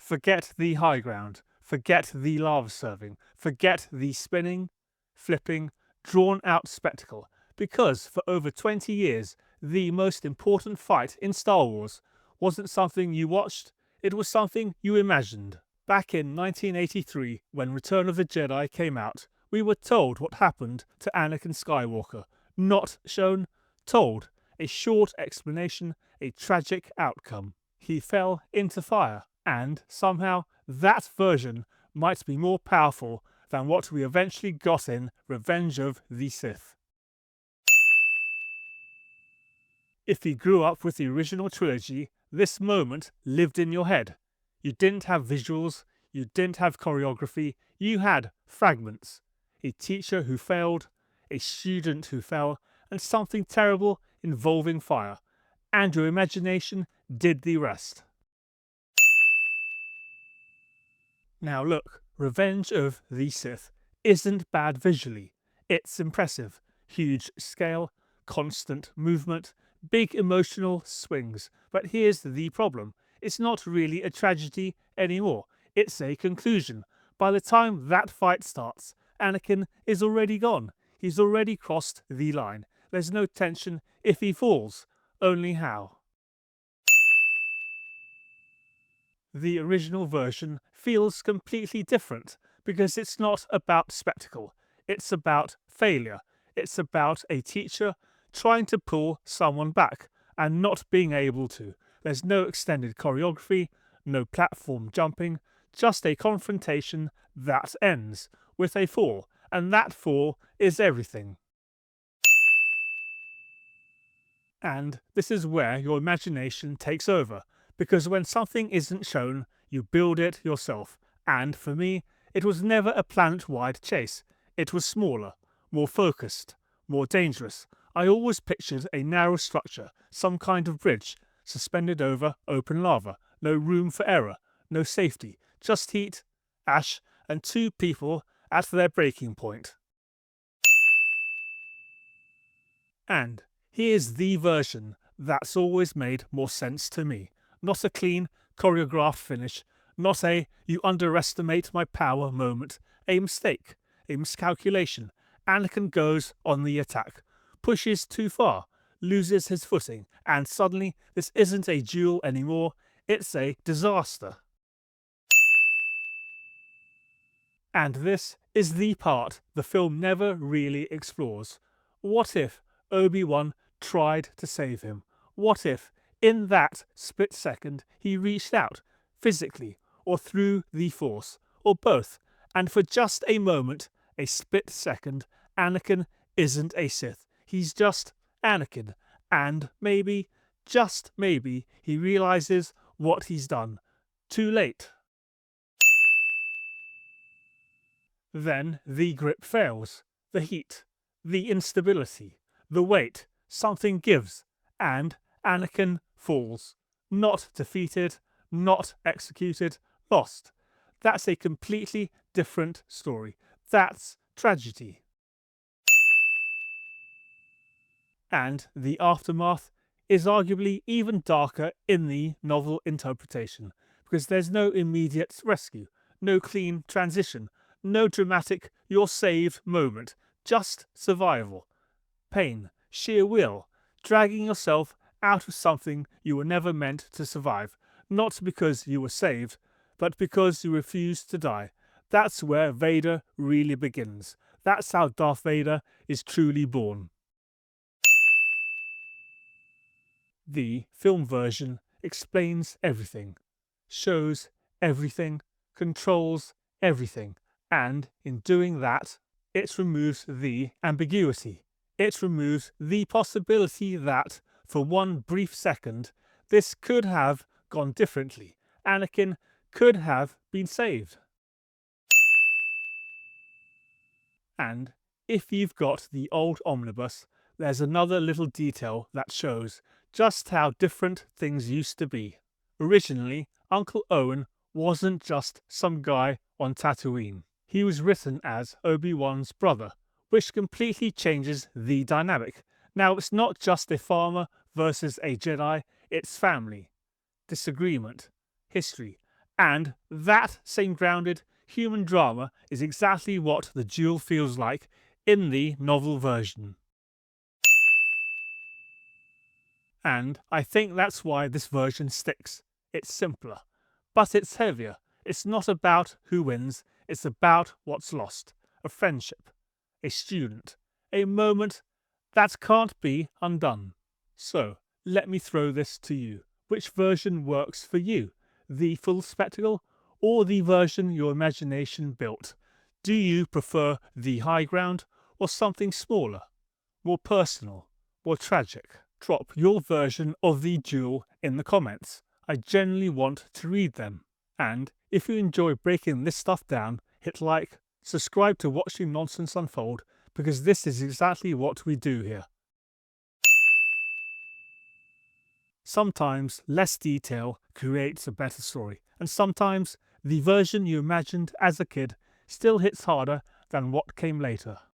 Forget the high ground, forget the lava serving, forget the spinning, flipping, drawn out spectacle, because for over 20 years, the most important fight in Star Wars wasn't something you watched, it was something you imagined. Back in 1983, when Return of the Jedi came out, we were told what happened to Anakin Skywalker. Not shown, told. A short explanation, a tragic outcome. He fell into fire, and somehow that version might be more powerful than what we eventually got in Revenge of the Sith. If you grew up with the original trilogy, this moment lived in your head. You didn't have visuals, you didn't have choreography, you had fragments. A teacher who failed, a student who fell, and something terrible involving fire. And your imagination did the rest. Now look, Revenge of the Sith isn't bad visually. It's impressive. Huge scale, constant movement, big emotional swings. But here's the problem. It's not really a tragedy anymore. It's a conclusion. By the time that fight starts, Anakin is already gone. He's already crossed the line. There's no tension if he falls, only how. The original version feels completely different because it's not about spectacle. It's about failure. It's about a teacher trying to pull someone back and not being able to. There's no extended choreography, no platform jumping, just a confrontation that ends with a fall, and that fall is everything. And this is where your imagination takes over, because when something isn't shown, you build it yourself. And for me, it was never a planet-wide chase. It was smaller, more focused, more dangerous. I always pictured a narrow structure, some kind of bridge, suspended over open lava. No room for error, no safety, just heat, ash, and two people at their breaking point. And here's the version that's always made more sense to me. Not a clean, choreographed finish, not a you underestimate my power moment, a mistake, a miscalculation. Anakin goes on the attack, pushes too far, loses his footing, and suddenly this isn't a duel anymore, it's a disaster. And this is the part the film never really explores. What if Obi-Wan tried to save him? What if, in that split second, he reached out, physically, or through the Force, or both, and for just a moment, a split second, Anakin isn't a Sith. He's just Anakin. And maybe, just maybe, he realizes what he's done. Too late. Then the grip fails. The heat, the instability, the weight, something gives, and Anakin falls. Not defeated, not executed, lost. That's a completely different story. That's tragedy. And the aftermath is arguably even darker in the novel interpretation, because there's no immediate rescue, no clean transition, no dramatic you're saved moment, just survival. Pain, sheer will, dragging yourself out of something you were never meant to survive, not because you were saved, but because you refused to die. That's where Vader really begins. That's how Darth Vader is truly born. The film version explains everything, shows everything, controls everything, and in doing that, it removes the ambiguity. It removes the possibility that, for one brief second, this could have gone differently. Anakin could have been saved. And if you've got the old omnibus, there's another little detail that shows just how different things used to be. Originally, Uncle Owen wasn't just some guy on Tatooine. He was written as Obi-Wan's brother, which completely changes the dynamic. Now it's not just a farmer versus a Jedi, it's family, disagreement, history, And that same grounded human drama is exactly what the Duel feels like in the novel version. And I think that's why this version sticks. It's simpler, but it's heavier. It's not about who wins, it's about what's lost. A friendship, a student, a moment that can't be undone. So, let me throw this to you. Which version works for you? The full spectacle or the version your imagination built? Do you prefer the high ground or something smaller, more personal, more tragic? Drop your version of the Duel in the comments. I genuinely want to read them. And if you enjoy breaking this stuff down, hit like, subscribe to watch the nonsense unfold, because this is exactly what we do here. Sometimes less detail creates a better story, and sometimes the version you imagined as a kid still hits harder than what came later.